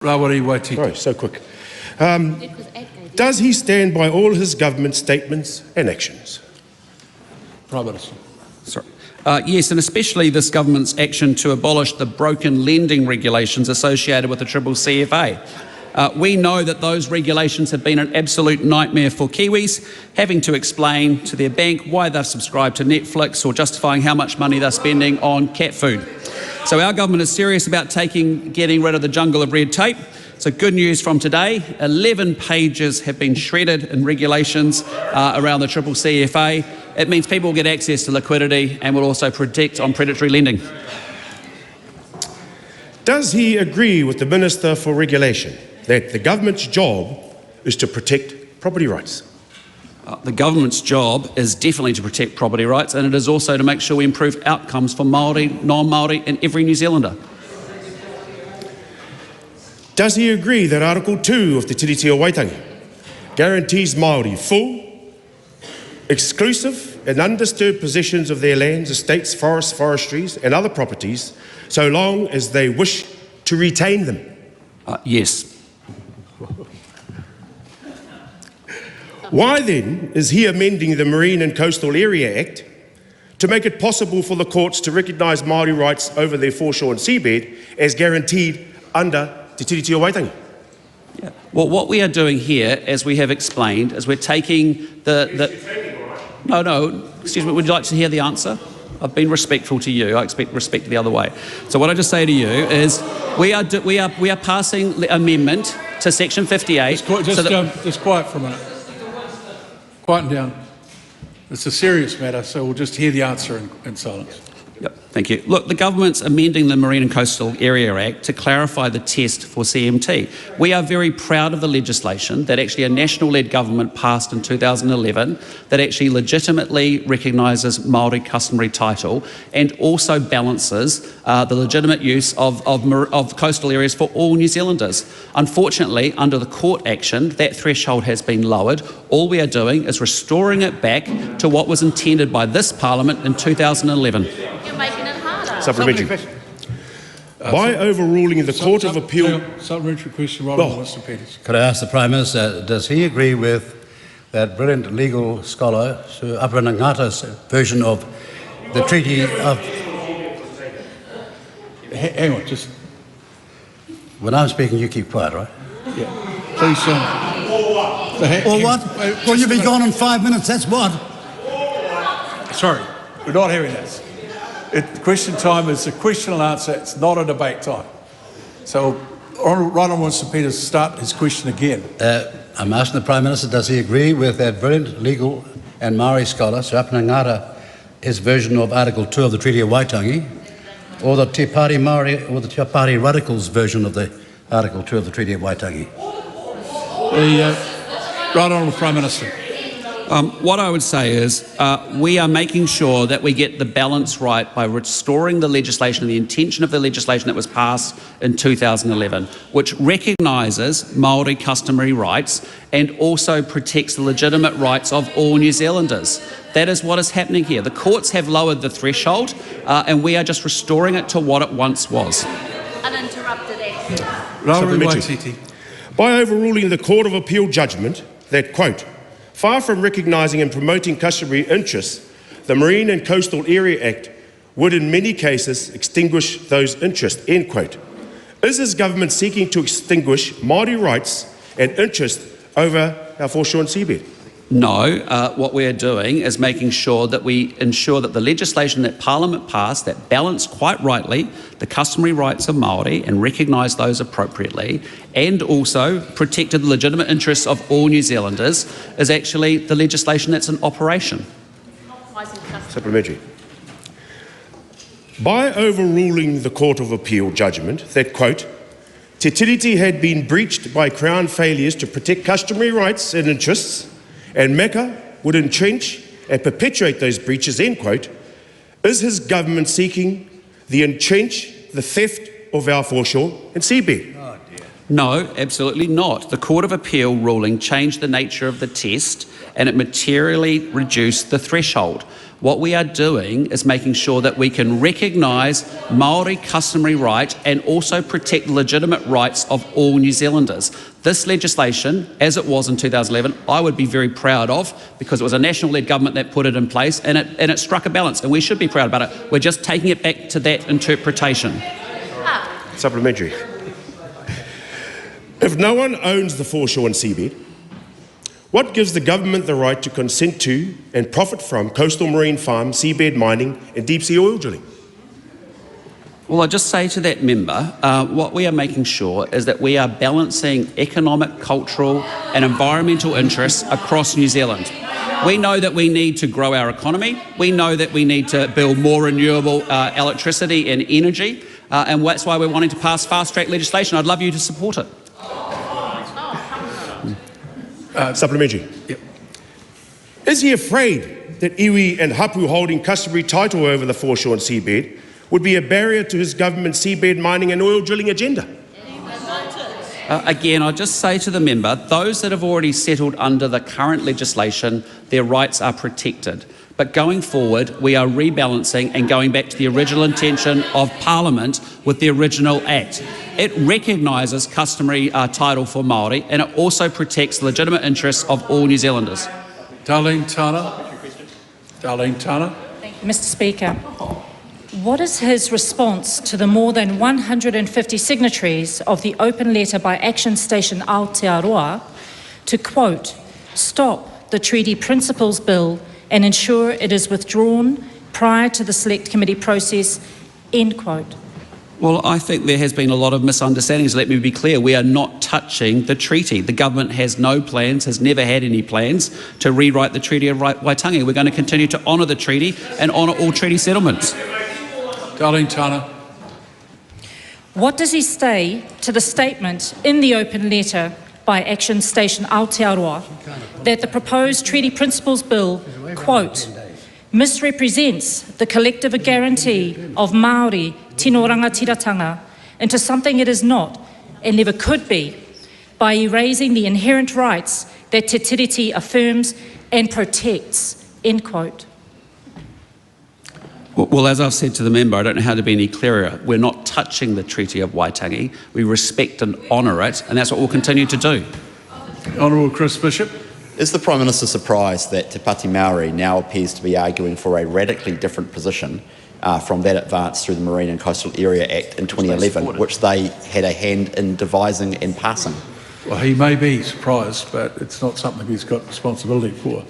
Waititi. Sorry, so quick. Does he stand by all his government statements and actions? Prime Minister. Sorry. Yes, and especially this government's action to abolish the broken lending regulations associated with the CCCFA. We know that those regulations have been an absolute nightmare for Kiwis, having to explain to their bank why they've subscribed to Netflix or justifying how much money they're spending on cat food. So our government is serious about getting rid of the jungle of red tape. So good news from today, 11 pages have been shredded in regulations around the CCCFA. It means people will get access to liquidity and will also protect on predatory lending. Does he agree with the Minister for Regulation that the government's job is to protect property rights? The government's job is definitely to protect property rights, and it is also to make sure we improve outcomes for Māori, non-Māori and every New Zealander. Does he agree that Article 2 of the Tiriti o Waitangi guarantees Māori full, exclusive and undisturbed possessions of their lands, estates, forests, forestries and other properties, so long as they wish to retain them? Yes. Why then is he amending the Marine and Coastal Area Act to make it possible for the courts to recognise Māori rights over their foreshore and seabed as guaranteed under Te Tiriti o Waitangi? Yeah. Well, what we are doing here, as we have explained, is we're taking No, excuse me, would you like to hear the answer? I've been respectful to you. I expect respect the other way. So what I just say to you is we are passing the amendment to Section 58. Just quiet for a minute. Quieten down. It's a serious matter, so we'll just hear the answer in silence. Yep, thank you. Look, the government's amending the Marine and Coastal Area Act to clarify the test for CMT. We are very proud of the legislation that actually a national-led government passed in 2011 that actually legitimately recognises Māori customary title and also balances the legitimate use of coastal areas for all New Zealanders. Unfortunately, under the court action, that threshold has been lowered. All we are doing is restoring it back to what was intended by this Parliament in 2011. Making it harder. Supplementary. By overruling the Court of Appeal... Supplementary question, Winston Peters. Could I ask the Prime Minister, does he agree with that brilliant legal scholar, Sir Apranangata's version of the Treaty of... Hang on, just... When I'm speaking, you keep quiet, right? Yeah. Please, Or what? Well, you'll be gone in 5 minutes, that's what? Sorry, we're not hearing this. Question time is a question and answer, it's not a debate time. So, Right on Winston Peters, start his question again. I'm asking the Prime Minister, does he agree with that brilliant legal and Maori scholar, Sir Apranangata, his version of Article 2 of the Treaty of Waitangi, or the Te Pāti Māori or the Te Pāti Radicals version of the Article 2 of the Treaty of Waitangi? The Right Honourable Prime Minister. What I would say is we are making sure that we get the balance right by restoring the legislation, the intention of the legislation that was passed in 2011, which recognises Māori customary rights and also protects the legitimate rights of all New Zealanders. That is what is happening here. The courts have lowered the threshold and we are just restoring it to what it once was. Uninterrupted action. Waititi. By overruling the Court of Appeal judgment that, quote, far from recognising and promoting customary interests, the Marine and Coastal Area Act would in many cases extinguish those interests, end quote. Is his government seeking to extinguish Māori rights and interests over our foreshore and seabed? No, what we're doing is making sure that we ensure that the legislation that Parliament passed that balanced quite rightly the customary rights of Māori and recognised those appropriately and also protected the legitimate interests of all New Zealanders is actually the legislation that's in operation. Supplementary. By overruling the Court of Appeal judgment that, quote, Te Tiriti had been breached by Crown failures to protect customary rights and interests, and Mecca would entrench and perpetuate those breaches, end quote, is his government seeking the theft of our foreshore and seabed? Oh, dear. No, absolutely not. The Court of Appeal ruling changed the nature of the test and it materially reduced the threshold. What we are doing is making sure that we can recognise Māori customary right and also protect the legitimate rights of all New Zealanders. This legislation, as it was in 2011, I would be very proud of, because it was a national-led government that put it in place, and it struck a balance, and we should be proud about it. We're just taking it back to that interpretation. Supplementary. If no one owns the foreshore and seabed, what gives the government the right to consent to and profit from coastal marine farm, seabed mining and deep-sea oil drilling? Well, I just say to that member, what we are making sure is that we are balancing economic, cultural and environmental interests across New Zealand. We know that we need to grow our economy. We know that we need to build more renewable electricity and energy, and that's why we're wanting to pass fast-track legislation. I'd love you to support it. Supplementary. Yep. Is he afraid that iwi and hapu holding customary title over the foreshore and seabed would be a barrier to his government's seabed mining and oil drilling agenda? Again, I'll just say to the member, those that have already settled under the current legislation, their rights are protected. But going forward, we are rebalancing and going back to the original intention of Parliament with the original Act. It recognises customary title for Māori, and it also protects the legitimate interests of all New Zealanders. Darlene Tana. Darlene Tana. Mr. Speaker, what is his response to the more than 150 signatories of the open letter by Action Station Aotearoa to, quote, stop the Treaty Principles Bill and ensure it is withdrawn prior to the Select Committee process, end quote? Well, I think there has been a lot of misunderstandings. Let me be clear, we are not touching the treaty. The government has no plans, has never had any plans to rewrite the Treaty of Waitangi. We're going to continue to honour the treaty and honour all treaty settlements. Darlene Tana. What does he say to the statement in the open letter by Action Station Aotearoa that the proposed Treaty Principles Bill, quote, misrepresents the collective guarantee of Māori tino rangatiratanga into something it is not and never could be, by erasing the inherent rights that Te Tiriti affirms and protects, end quote. Well, as I've said to the member, I don't know how to be any clearer. We're not touching the Treaty of Waitangi. We respect and honour it, and that's what we'll continue to do. Honourable Chris Bishop. Is the Prime Minister surprised that Te Pati Māori now appears to be arguing for a radically different position from that advanced through the Marine and Coastal Area Act in 2011, which they had a hand in devising and passing? Well, he may be surprised, but it's not something he's got responsibility for.